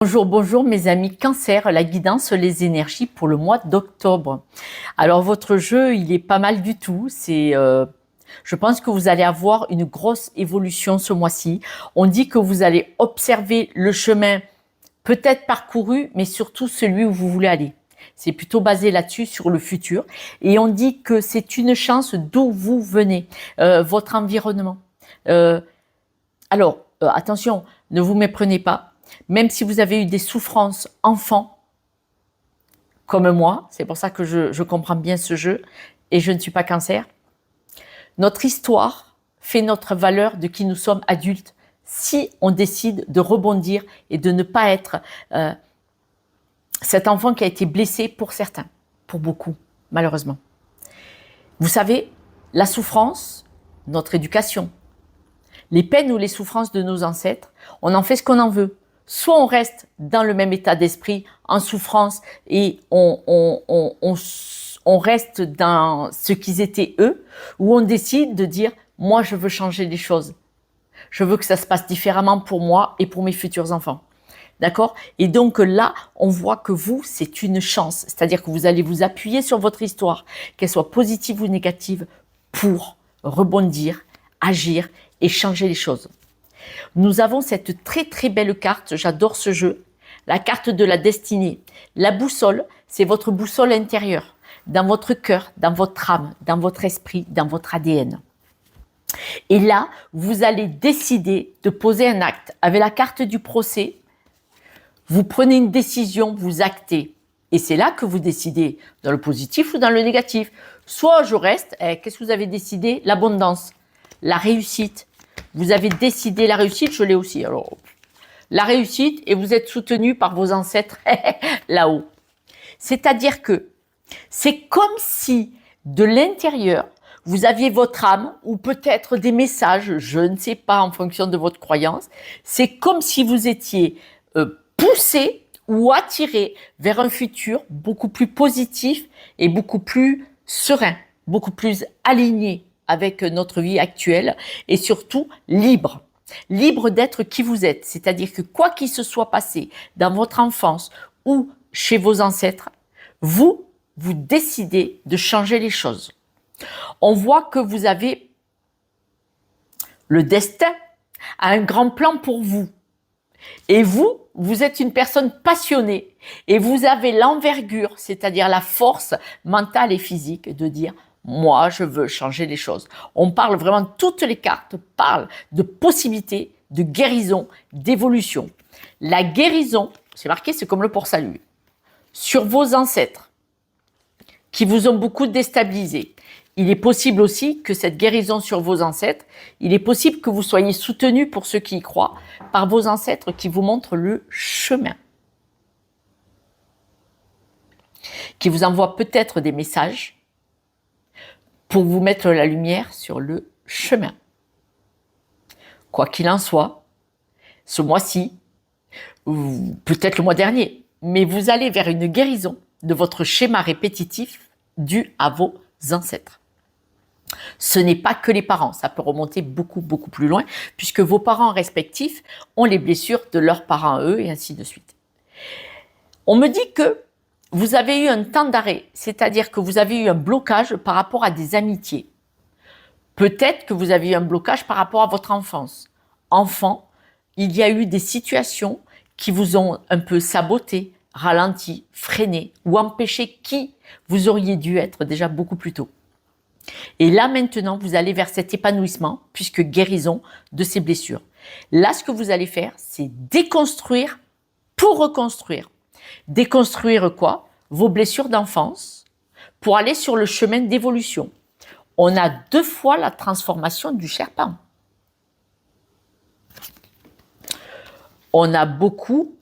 Bonjour, bonjour mes amis Cancer, la guidance, les énergies pour le mois d'octobre. Alors votre jeu, il est pas mal du tout. Je pense que vous allez avoir une grosse évolution ce mois-ci. On dit que vous allez observer le chemin peut-être parcouru, mais surtout celui où vous voulez aller. C'est plutôt basé là-dessus, sur le futur. Et on dit que c'est une chance d'où vous venez, votre environnement. Attention, ne vous méprenez pas. Même si vous avez eu des souffrances enfant, comme moi, c'est pour ça que je comprends bien ce jeu, et je ne suis pas Cancer, notre histoire fait notre valeur de qui nous sommes adultes si on décide de rebondir et de ne pas être cet enfant qui a été blessé pour certains, pour beaucoup, malheureusement. Vous savez, la souffrance, notre éducation, les peines ou les souffrances de nos ancêtres, on en fait ce qu'on en veut. Soit on reste dans le même état d'esprit, en souffrance, et on reste dans ce qu'ils étaient eux, ou on décide de dire « moi je veux changer les choses, je veux que ça se passe différemment pour moi et pour mes futurs enfants ». D'accord? Et donc là, on voit que vous, c'est une chance, c'est-à-dire que vous allez vous appuyer sur votre histoire, qu'elle soit positive ou négative, pour rebondir, agir et changer les choses. Nous avons cette très très belle carte, j'adore ce jeu, la carte de la destinée. La boussole, c'est votre boussole intérieure, dans votre cœur, dans votre âme, dans votre esprit, dans votre ADN. Et là, vous allez décider de poser un acte. Avec la carte du procès, vous prenez une décision, vous actez. Et c'est là que vous décidez, dans le positif ou dans le négatif. Soit je reste, qu'est-ce que vous avez décidé? L'abondance, la réussite. Vous avez décidé la réussite, je l'ai aussi. Alors, la réussite, et vous êtes soutenu par vos ancêtres là-haut. C'est-à-dire que c'est comme si de l'intérieur, vous aviez votre âme, ou peut-être des messages, je ne sais pas, en fonction de votre croyance. C'est comme si vous étiez poussé ou attiré vers un futur beaucoup plus positif et beaucoup plus serein, beaucoup plus aligné avec notre vie actuelle et surtout libre. Libre d'être qui vous êtes. C'est-à-dire que quoi qu'il se soit passé dans votre enfance ou chez vos ancêtres, vous décidez de changer les choses. On voit que vous avez le destin a un grand plan pour vous. Et vous êtes une personne passionnée et vous avez l'envergure, c'est-à-dire la force mentale et physique de dire moi, je veux changer les choses. On parle vraiment, toutes les cartes parlent de possibilités, de guérison, d'évolution. La guérison, c'est marqué, c'est comme le port-salut. Sur vos ancêtres qui vous ont beaucoup déstabilisé, il est possible aussi que cette guérison sur vos ancêtres, il est possible que vous soyez soutenu, pour ceux qui y croient, par vos ancêtres qui vous montrent le chemin. Qui vous envoient peut-être des messages pour vous mettre la lumière sur le chemin. Quoi qu'il en soit, ce mois-ci, ou peut-être le mois dernier, mais vous allez vers une guérison de votre schéma répétitif dû à vos ancêtres. Ce n'est pas que les parents, ça peut remonter beaucoup, beaucoup plus loin, puisque vos parents respectifs ont les blessures de leurs parents à eux, et ainsi de suite. On me dit que vous avez eu un temps d'arrêt, c'est-à-dire que vous avez eu un blocage par rapport à des amitiés. Peut-être que vous avez eu un blocage par rapport à votre enfance. Enfant, il y a eu des situations qui vous ont un peu saboté, ralenti, freiné ou empêché qui vous auriez dû être déjà beaucoup plus tôt. Et là maintenant, vous allez vers cet épanouissement, puisque guérison de ces blessures. Là, ce que vous allez faire, c'est déconstruire pour reconstruire. Déconstruire quoi? Vos blessures d'enfance pour aller sur le chemin d'évolution. On a 2 fois la transformation du serpent. On a beaucoup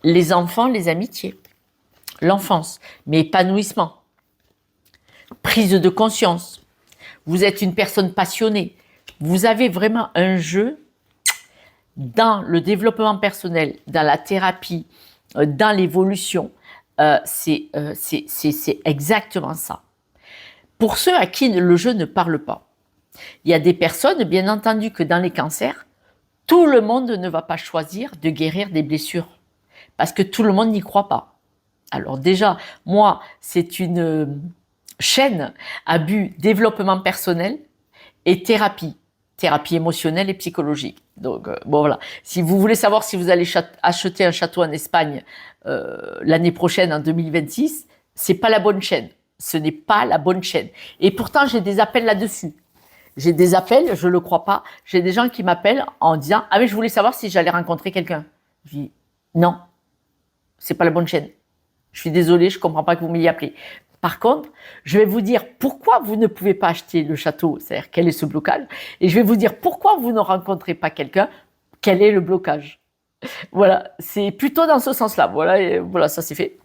les enfants, les amitiés, l'enfance, mais épanouissement, prise de conscience. Vous êtes une personne passionnée. Vous avez vraiment un jeu dans le développement personnel, dans la thérapie, dans l'évolution. C'est exactement ça. Pour ceux à qui le jeu ne parle pas, il y a des personnes, bien entendu, que dans les cancers, tout le monde ne va pas choisir de guérir des blessures parce que tout le monde n'y croit pas. Alors déjà, moi, c'est une chaîne à but développement personnel et thérapie émotionnelle et psychologique. Donc bon voilà, si vous voulez savoir si vous allez acheter un château en Espagne l'année prochaine en 2026, c'est pas la bonne chaîne. Ce n'est pas la bonne chaîne. Et pourtant, j'ai des appels là-dessus. J'ai des appels, je le crois pas. J'ai des gens qui m'appellent en disant ah mais je voulais savoir si j'allais rencontrer quelqu'un. Je dis non, c'est pas la bonne chaîne. Je suis désolée, je comprends pas que vous m'ayez appelé. Par contre, je vais vous dire pourquoi vous ne pouvez pas acheter le château, c'est-à-dire quel est ce blocage, et je vais vous dire pourquoi vous ne rencontrez pas quelqu'un, quel est le blocage. Voilà, c'est plutôt dans ce sens-là. Voilà, et voilà, ça c'est fait.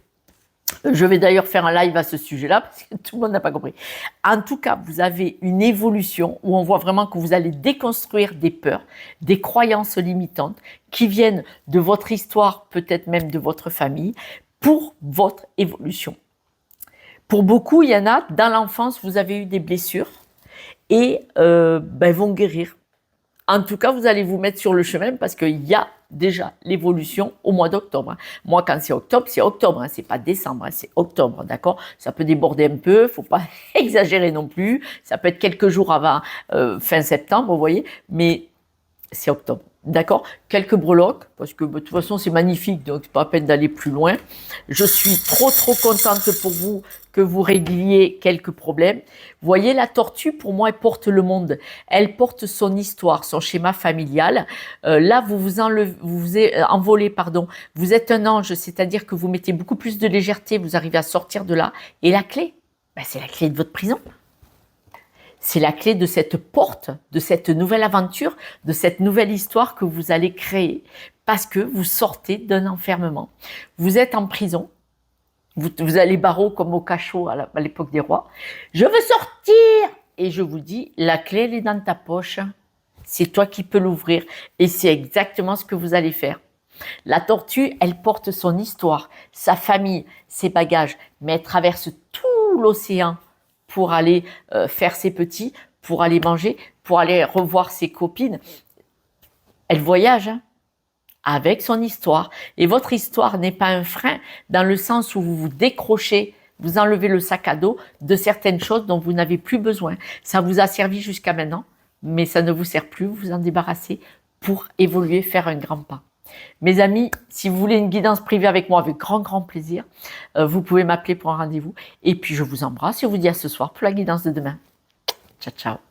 Je vais d'ailleurs faire un live à ce sujet-là parce que tout le monde n'a pas compris. En tout cas, vous avez une évolution où on voit vraiment que vous allez déconstruire des peurs, des croyances limitantes qui viennent de votre histoire, peut-être même de votre famille, pour votre évolution. Pour beaucoup, il y en a, dans l'enfance, vous avez eu des blessures et vont guérir. En tout cas, vous allez vous mettre sur le chemin parce qu'il y a déjà l'évolution au mois d'octobre. Moi, quand c'est octobre, c'est pas décembre, c'est octobre, d'accord? Ça peut déborder un peu, faut pas exagérer non plus. Ça peut être quelques jours avant fin septembre, vous voyez, mais c'est octobre. D'accord? Quelques breloques, parce que de toute façon c'est magnifique, donc c'est pas la peine d'aller plus loin. Je suis trop contente pour vous que vous régliez quelques problèmes. Vous voyez, la tortue, pour moi, elle porte le monde. Elle porte son histoire, son schéma familial. Là, vous vous envolez, pardon. Vous êtes un ange, c'est-à-dire que vous mettez beaucoup plus de légèreté, vous arrivez à sortir de là. Et la clé, c'est la clé de votre prison. C'est la clé de cette porte, de cette nouvelle aventure, de cette nouvelle histoire que vous allez créer parce que vous sortez d'un enfermement. Vous êtes en prison, vous allez barreau comme au cachot à l'époque des rois. Je veux sortir! Et je vous dis, la clé, elle est dans ta poche. C'est toi qui peux l'ouvrir. Et c'est exactement ce que vous allez faire. La tortue, elle porte son histoire, sa famille, ses bagages, mais elle traverse tout l'océan pour aller faire ses petits, pour aller manger, pour aller revoir ses copines. Elle voyage avec son histoire. Et votre histoire n'est pas un frein dans le sens où vous vous décrochez, vous enlevez le sac à dos de certaines choses dont vous n'avez plus besoin. Ça vous a servi jusqu'à maintenant, mais ça ne vous sert plus, vous vous en débarrassez pour évoluer, faire un grand pas. Mes amis, si vous voulez une guidance privée avec moi, avec grand plaisir, vous pouvez m'appeler pour un rendez-vous. Et puis, je vous embrasse et je vous dis à ce soir pour la guidance de demain. Ciao, ciao.